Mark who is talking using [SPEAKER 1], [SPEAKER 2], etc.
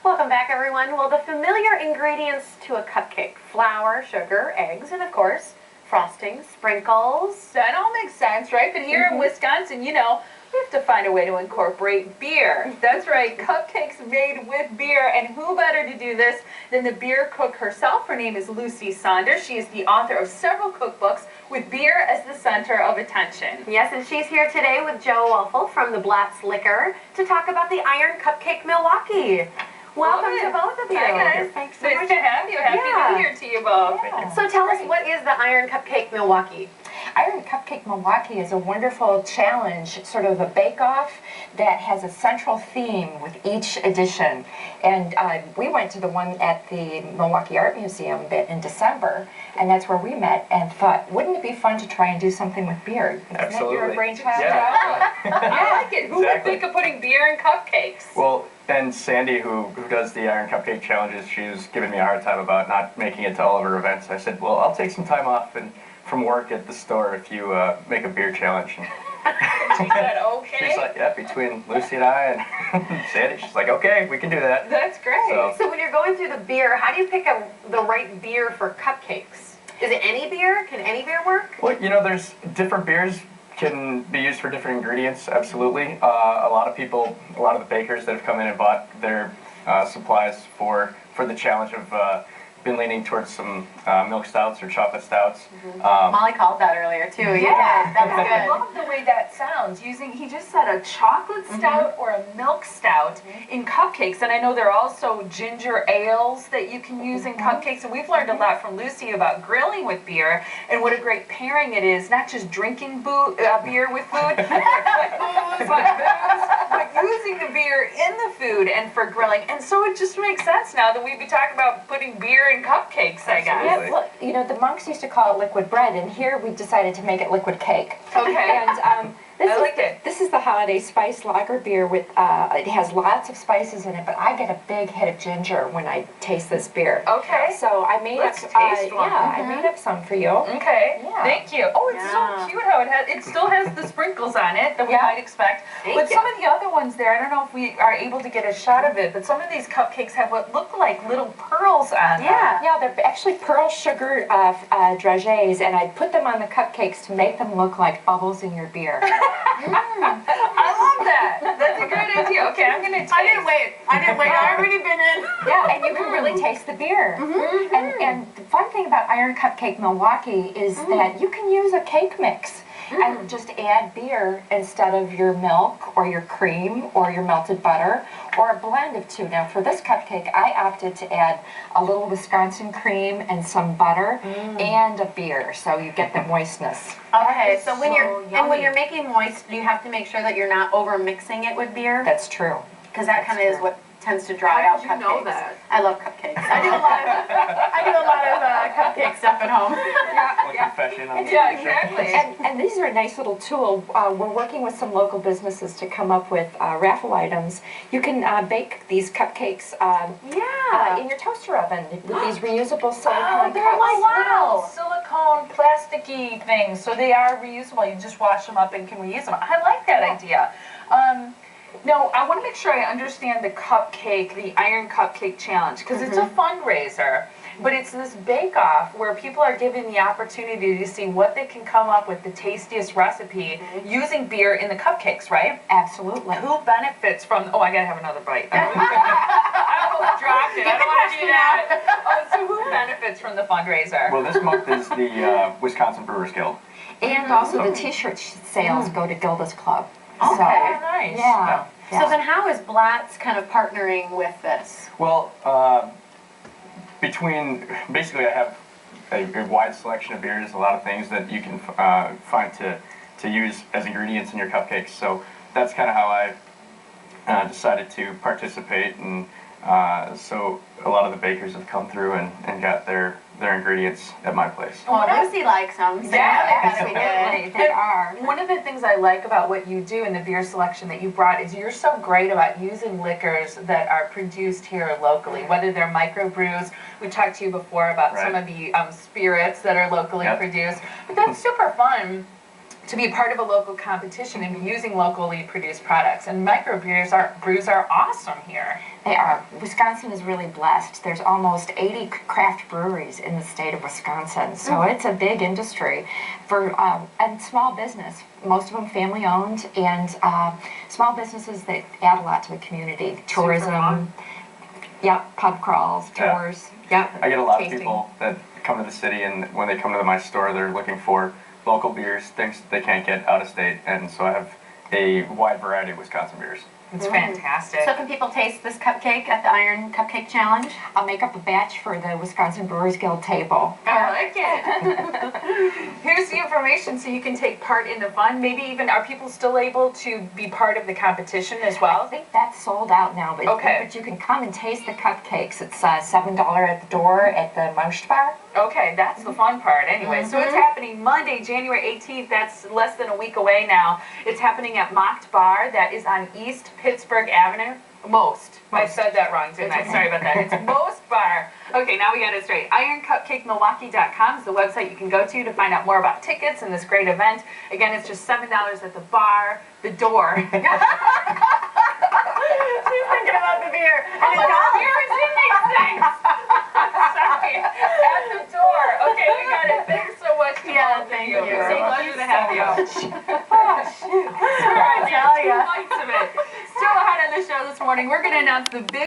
[SPEAKER 1] Welcome back, everyone. Well, the familiar ingredients to a cupcake: flour, sugar, eggs, and of course, frosting, sprinkles.
[SPEAKER 2] That all makes sense, right? But here in Wisconsin, you know, we have to find a way to incorporate beer. That's right, cupcakes made with beer. And who better to do this than the beer cook herself? Her name is Lucy Saunders. She is the author of several cookbooks with beer as the center of attention.
[SPEAKER 1] Yes, and she's here today with Joe Woelfle from the Blatz Liquor to talk about the IronCupcake Milwaukee. Welcome to both of you.
[SPEAKER 2] Hi, guys.
[SPEAKER 1] Thanks so
[SPEAKER 2] nice
[SPEAKER 1] much.
[SPEAKER 2] to have you. Happy New Year to you both.
[SPEAKER 1] Yeah. So tell us, what is the IronCupcake Milwaukee?
[SPEAKER 3] IronCupcake Milwaukee is a wonderful challenge, sort of a bake-off that has a central theme with each edition. And we went to the one at the Milwaukee Art Museum in December, and that's where we met and thought, wouldn't it be fun to try and do something with beer?
[SPEAKER 4] Absolutely.
[SPEAKER 3] Isn't that your brainchild?
[SPEAKER 4] Yeah.
[SPEAKER 2] I like it. Who would think of putting beer in cupcakes?
[SPEAKER 4] Well, and Sandy, who does the IronCupcake challenges, she was giving me a hard time about not making it to all of her events. I said, well, I'll take some time off from work at the store if you make a beer challenge.
[SPEAKER 2] She said, okay.
[SPEAKER 4] She's like, yeah, between Lucy and I and Sandy, she's like, okay, we can do that.
[SPEAKER 2] That's great.
[SPEAKER 1] So when you're going through the beer, how do you pick the right beer for cupcakes? Is it any beer? Can any beer work?
[SPEAKER 4] Well, you know, there's different beers can be used for different ingredients, absolutely. A lot of the bakers that have come in and bought their supplies for the challenge have been leaning towards some milk stouts or chocolate stouts.
[SPEAKER 1] Molly called that earlier too.
[SPEAKER 2] Yeah,
[SPEAKER 1] that was
[SPEAKER 2] I
[SPEAKER 1] good.
[SPEAKER 2] love the way that sounds. He just said a chocolate stout or a milk stout in cupcakes. And I know there are also ginger ales that you can use in cupcakes. And we've learned a lot from Lucy about grilling with beer and what a great pairing it is. Not just drinking beer with food, but using the beer in the food and for grilling. And so it just makes sense now that we'd be talking about putting beer in cupcakes, I guess.
[SPEAKER 3] Yeah, well, you know, the monks used to call it liquid bread, and here we decided to make it liquid cake.
[SPEAKER 2] Okay.
[SPEAKER 3] And
[SPEAKER 2] This
[SPEAKER 3] is the holiday spice lager beer with, it has lots of spices in it, but I get a big hit of ginger when I taste this beer.
[SPEAKER 2] Okay.
[SPEAKER 3] So I made
[SPEAKER 2] Let's taste one.
[SPEAKER 3] I made up some for you.
[SPEAKER 2] Okay,
[SPEAKER 3] Yeah.
[SPEAKER 2] thank you. Oh, it's so cute how it still has the sprinkles on it that we might expect. But some of the other ones there, I don't know if we are able to get a shot of it, but some of these cupcakes have what look like little pearls on them.
[SPEAKER 3] Yeah, they're actually pearl sugar dragées, and I put them on the cupcakes to make them look like bubbles in your beer.
[SPEAKER 2] I love that. That's a great idea. Okay, I'm going to taste.
[SPEAKER 1] I didn't wait. I've already been in.
[SPEAKER 3] Yeah, and you can really taste the beer. And the fun thing about IronCupcake Milwaukee is that you can use a cake mix and just add beer instead of your milk or your cream or your melted butter or a blend of two. Now for this cupcake, I opted to add a little Wisconsin cream and some butter and a beer, so you get the moistness.
[SPEAKER 1] Okay, so when you're making moist, you have to make sure that you're not over mixing it with beer,
[SPEAKER 3] That's true.
[SPEAKER 1] because that kind of is what tends to dry out
[SPEAKER 2] How did
[SPEAKER 1] cupcakes.
[SPEAKER 2] you know that?
[SPEAKER 1] I love cupcakes. I do a lot of cupcake stuff at home.
[SPEAKER 4] Confession on
[SPEAKER 2] Yeah, exactly.
[SPEAKER 3] And these are a nice little tool. We're working with some local businesses to come up with raffle items. You can bake these cupcakes in your toaster oven with these reusable silicone
[SPEAKER 2] They're
[SPEAKER 3] cups.
[SPEAKER 2] like little silicone plasticky things, so they are reusable. You just wash them up and can reuse them. I like that idea. No, I want to make sure I understand the IronCupcake challenge, because it's a fundraiser, but it's this bake-off where people are given the opportunity to see what they can come up with the tastiest recipe using beer in the cupcakes, right?
[SPEAKER 3] Absolutely.
[SPEAKER 2] Who benefits from? Oh, I gotta have another bite. I almost dropped it. I don't want to do that. So who benefits from the fundraiser?
[SPEAKER 4] Well, this month is the Wisconsin Brewers Guild.
[SPEAKER 3] And also the t-shirt sales go to Gilda's Club.
[SPEAKER 2] Okay,
[SPEAKER 3] So,
[SPEAKER 2] nice.
[SPEAKER 3] yeah.
[SPEAKER 1] So then how is Blatz kind of partnering with this?
[SPEAKER 4] Well, basically I have a wide selection of beers, a lot of things that you can find to use as ingredients in your cupcakes. So that's kind of how I decided to participate, and so a lot of the bakers have come through and got their ingredients at my place.
[SPEAKER 1] Well, Lucy likes them, so
[SPEAKER 2] Yeah,
[SPEAKER 1] they gotta be good.
[SPEAKER 3] They are.
[SPEAKER 2] One of the things I like about what you do in the beer selection that you brought is you're so great about using liquors that are produced here locally, whether they're microbrews. We talked to you before about some of the spirits that are locally produced, but that's super fun. to be part of a local competition and be using locally produced products. And brews are awesome here.
[SPEAKER 3] They are. Wisconsin is really blessed. There's almost 80 craft breweries in the state of Wisconsin, so it's a big industry for and small business. Most of them family owned, and small businesses that add a lot to the community. Tourism, yep, pub crawls, tours, yep.
[SPEAKER 4] I get a lot
[SPEAKER 3] tasting.
[SPEAKER 4] of people that come to the city, and when they come to my store, they're looking for local beers, things they can't get out of state, and so I have a wide variety of Wisconsin beers.
[SPEAKER 2] It's fantastic.
[SPEAKER 1] So can people taste this cupcake at the Iron Cupcake Challenge?
[SPEAKER 3] I'll make up a batch for the Wisconsin Brewers Guild table.
[SPEAKER 2] I like it. Here's the information so you can take part in the fun. Maybe even, are people still able to be part of the competition as
[SPEAKER 3] I
[SPEAKER 2] well?
[SPEAKER 3] think that's sold out now, but,
[SPEAKER 2] Okay.
[SPEAKER 3] but you can come and taste the cupcakes. It's $7 at the door at the Most Bar.
[SPEAKER 2] Okay, that's the fun part anyway. So it's happening Monday, January 18th. That's less than a week away now. It's happening at Mocked Bar. That is on East Pittsburgh Avenue. Most. I said that wrong, didn't I? Sorry about that. It's Most Bar. Okay, now we got it straight. IronCupcakeMilwaukee.com is the website you can go to find out more about tickets and this great event. Again, it's just $7 at the bar, the door.
[SPEAKER 1] She's thinking about the beer.
[SPEAKER 2] Oh, beer is in these things. Sorry. At the door. Okay, we got it. Thanks so much to
[SPEAKER 1] Yeah,
[SPEAKER 2] both of
[SPEAKER 1] thank
[SPEAKER 2] you.
[SPEAKER 1] you.
[SPEAKER 2] It's a pleasure to have you.
[SPEAKER 1] I tell ya.
[SPEAKER 2] Two bites of it. Still ahead of the show this morning, we're going to announce the big